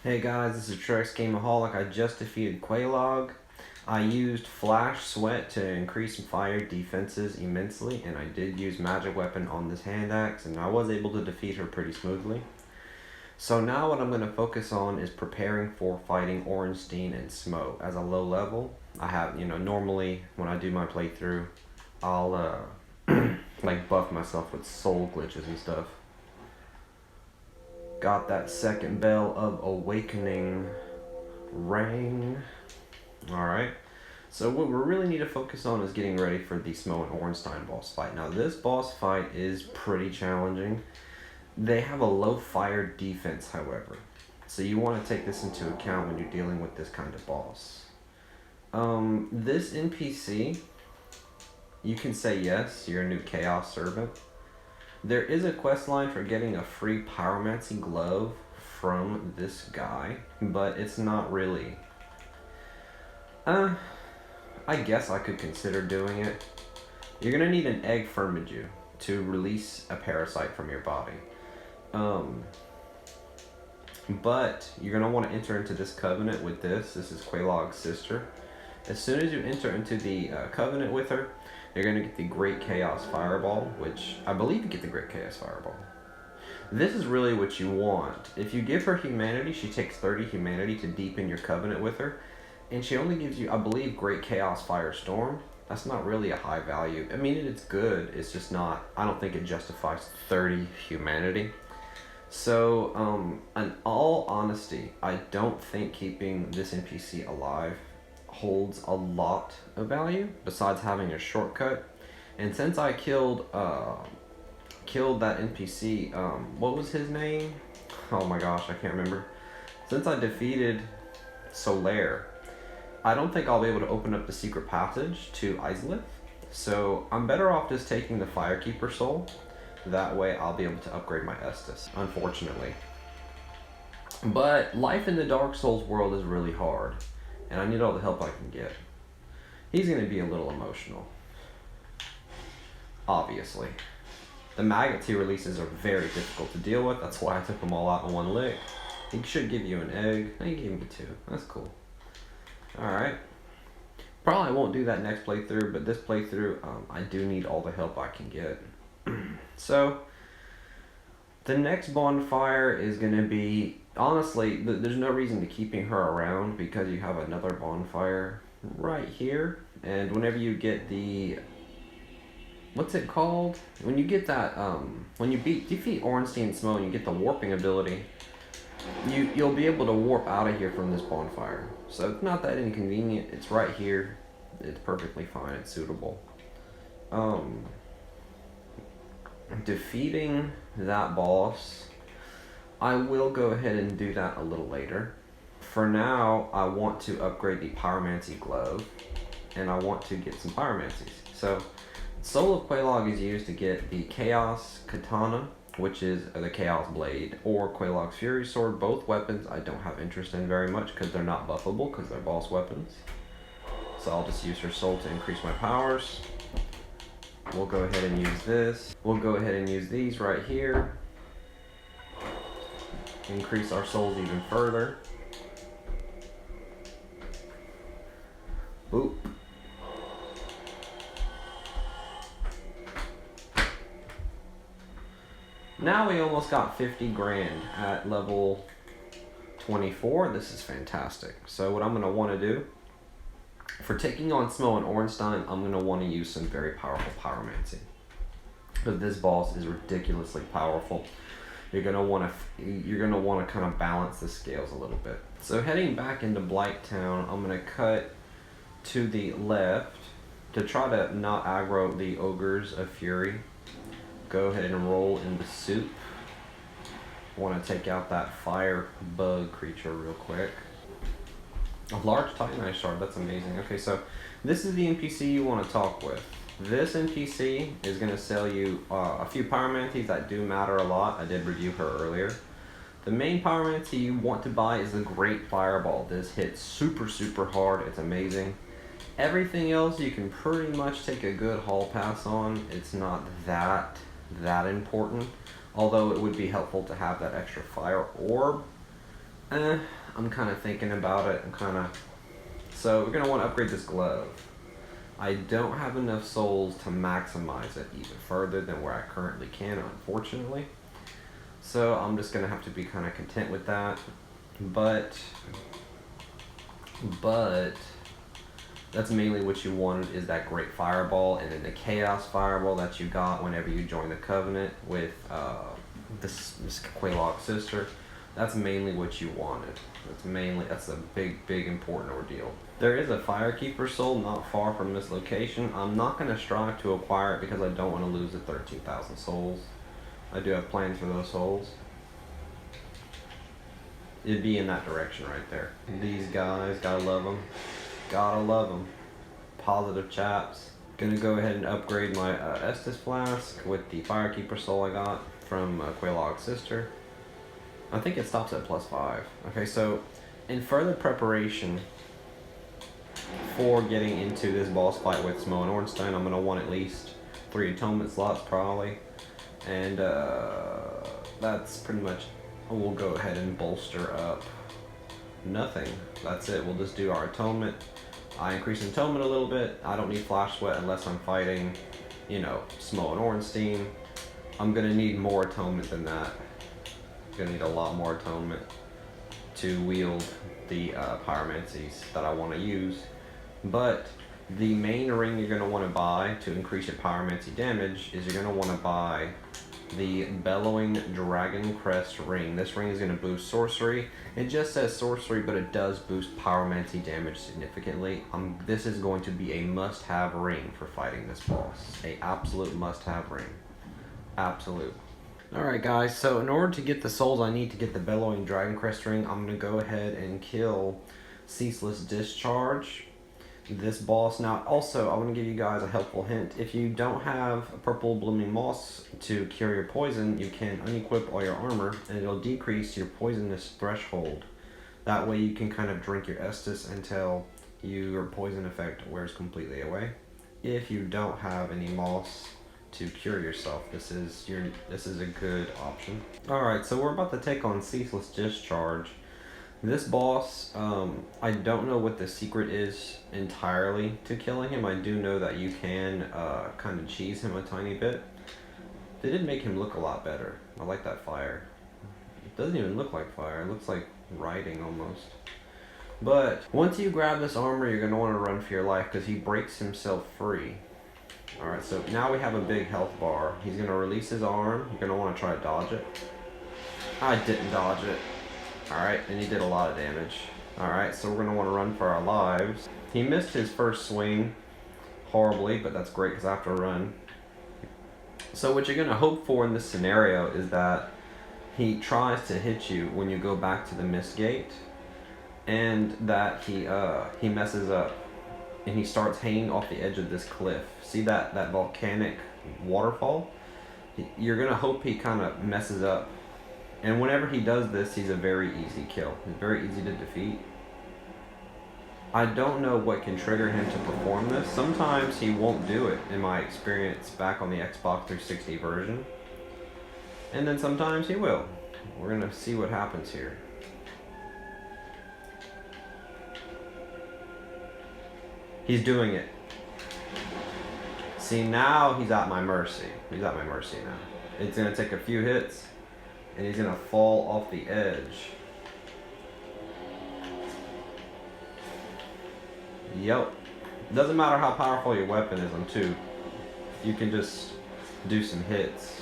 Hey guys, this is Trex Gameaholic. I just defeated Quelaag. I used Flash Sweat to increase fire defenses immensely, and I did use Magic Weapon on this hand axe, and I was able to defeat her pretty smoothly. So now what I'm going to focus on is preparing for fighting Ornstein and Smough. As a low level, I have, normally when I do my playthrough, I'll like buff myself with soul glitches and stuff. Got that second bell of awakening rang. Alright. So what we really need to focus on is getting ready for the Smough and Ornstein boss fight. Now this boss fight is pretty challenging. They have a low fire defense, however. So you want to take this into account when you're dealing with this kind of boss. This NPC, you can say yes, you're a new Chaos Servant. There is a quest line for getting a free pyromancy glove from this guy, but it's not really. I guess I could consider doing it. You're gonna need an egg firmiju to release a parasite from your body. But you're gonna want to enter into this covenant with this. This is Quelaag's sister. As soon as you enter into the covenant with her, you're going to get the Great Chaos Fireball, which I believe you get the Great Chaos Fireball. This is really what you want. If you give her humanity, she takes 30 humanity to deepen your covenant with her. And she only gives you, I believe, Great Chaos Firestorm. That's not really a high value. I mean, it's good. It's just not, I don't think it justifies 30 humanity. So, in all honesty, I don't think keeping this NPC alive holds a lot of value besides having a shortcut. And since I killed that NPC, what was his name? Oh my gosh, I can't remember. Since I defeated Solaire, I don't think I'll be able to open up the secret passage to Islith. So I'm better off just taking the Firekeeper soul. That way I'll be able to upgrade my Estus, unfortunately. But life in the Dark Souls world is really hard, and I need all the help I can get. He's going to be a little emotional. Obviously. The maggots he releases are very difficult to deal with. That's why I took them all out in one lick. He should give you an egg. He gave me 2. That's cool. Alright. Probably won't do that next playthrough, but this playthrough, I do need all the help I can get. So, the next bonfire is going to be, honestly, there's no reason to keeping her around because you have another bonfire right here. And whenever you get the, what's it called? When you get that, when you defeat Ornstein and Smough and you get the warping ability, you'll be able to warp out of here from this bonfire. So it's not that inconvenient. It's right here. It's perfectly fine. It's suitable. Defeating that boss, I will go ahead and do that a little later. For now, I want to upgrade the Pyromancy Glove, and I want to get some Pyromancies. So, Soul of Quelaag is used to get the Chaos Katana, which is the Chaos Blade, or Quelaag's Fury Sword. Both weapons I don't have interest in very much because they're not buffable because they're boss weapons. So I'll just use her soul to increase my powers. We'll go ahead and use this. We'll go ahead and use these right here. Increase our souls even further. Boop. Now we almost got 50 grand at level 24. This is fantastic. So what I'm going to want to do, for taking on Smough and Ornstein, I'm going to want to use some very powerful pyromancy. Because this boss is ridiculously powerful. You're going to want to kind of balance the scales a little bit. So heading back into Blighttown, I'm going to cut to the left to try to not aggro the Ogres of Fury. Go ahead and roll in the soup. Want to take out that fire bug creature real quick. A large Titanite shard, that's amazing. Okay, so this is the NPC you want to talk with. This NPC is going to sell you a few pyromancies that do matter a lot. I did review her earlier. The main pyromancy you want to buy is the Great Fireball. This hits super, super hard. It's amazing. Everything else you can pretty much take a good hall pass on. It's not that important. Although it would be helpful to have that extra fire orb. I'm kind of thinking about it. So we're gonna want to upgrade this glove. I don't have enough souls to maximize it even further than where I currently can, unfortunately. So I'm just gonna have to be kind of content with that. But that's mainly what you wanted, is that great fireball, and then the chaos fireball that you got whenever you join the covenant with this Quelaag sister. That's mainly what you wanted. That's a big important ordeal. There is a Firekeeper soul not far from this location. I'm not going to strive to acquire it because I don't want to lose the 13,000 souls. I do have plans for those souls. It'd be in that direction right there. These guys, gotta love them. Gotta love them. Positive chaps. Gonna go ahead and upgrade my Estus flask with the Firekeeper soul I got from Quelaag's sister. I think it stops at +5. Okay, so in further preparation for getting into this boss fight with Smough and Ornstein, I'm gonna want at least 3 atonement slots probably, and that's pretty much. We'll go ahead and bolster up nothing. That's it. We'll just do our atonement. I increase atonement a little bit. I don't need flash sweat unless I'm fighting, you know, Smough and Ornstein. I'm gonna need more atonement than that. I'm gonna need a lot more atonement to wield the pyromancies that I want to use. But the main ring you're gonna want to buy to increase your pyromancy damage is you're gonna want to buy the Bellowing Dragon Crest ring. This ring is going to boost sorcery. It just says sorcery, but it does boost pyromancy damage significantly. This is going to be a must-have ring for fighting this boss. A absolute must-have ring. Absolute. Alright guys, so in order to get the souls I need to get the Bellowing Dragon Crest ring, I'm going to go ahead and kill Ceaseless Discharge. This boss. Now also I want to give you guys a helpful hint. If you don't have a purple blooming moss to cure your poison, you can unequip all your armor and it'll decrease your poisonous threshold. That way you can kind of drink your Estus until your poison effect wears completely away. If you don't have any moss to cure yourself, this is a good option. Alright, so we're about to take on Ceaseless Discharge. This boss, I don't know what the secret is entirely to killing him. I do know that you can kind of cheese him a tiny bit. They did make him look a lot better. I like that fire. It doesn't even look like fire. It looks like writing almost. But once you grab this armor, you're going to want to run for your life because he breaks himself free. Alright, so now we have a big health bar. He's going to release his arm. You're going to want to try to dodge it. I didn't dodge it. Alright, and he did a lot of damage. Alright, so we're going to want to run for our lives. He missed his first swing horribly, but that's great because I have to run. So what you're going to hope for in this scenario is that he tries to hit you when you go back to the mist gate, and that he messes up and he starts hanging off the edge of this cliff. See that volcanic waterfall? You're going to hope he kind of messes up. And whenever he does this, he's a very easy kill. He's very easy to defeat. I don't know what can trigger him to perform this. Sometimes he won't do it, in my experience back on the Xbox 360 version. And then sometimes he will. We're going to see what happens here. He's doing it. See, now he's at my mercy. He's at my mercy now. It's going to take a few hits. And he's going to fall off the edge. Yep. Doesn't matter how powerful your weapon is on 2. You can just do some hits.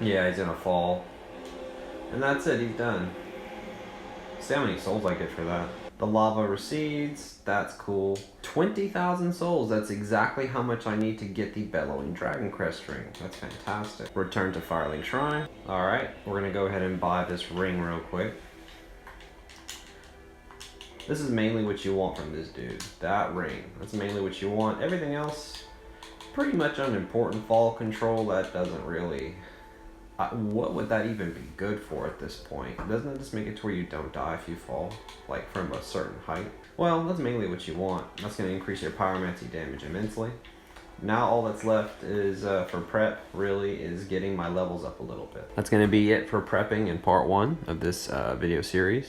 Yeah, he's going to fall. And that's it. He's done. See how many souls I get for that. The lava recedes. That's cool. 20,000 souls. That's exactly how much I need to get the Bellowing Dragon Crest ring. That's fantastic. Return to Firelink Shrine. Alright, we're going to go ahead and buy this ring real quick. This is mainly what you want from this dude. That ring. That's mainly what you want. Everything else, pretty much unimportant. Fall control, that doesn't really... what would that even be good for at this point? Doesn't it just make it to where you don't die if you fall? Like from a certain height? Well, that's mainly what you want. That's going to increase your pyromancy damage immensely. now all that's left is for prep really is getting my levels up a little bit. That's going to be it for prepping in part 1 of this video series.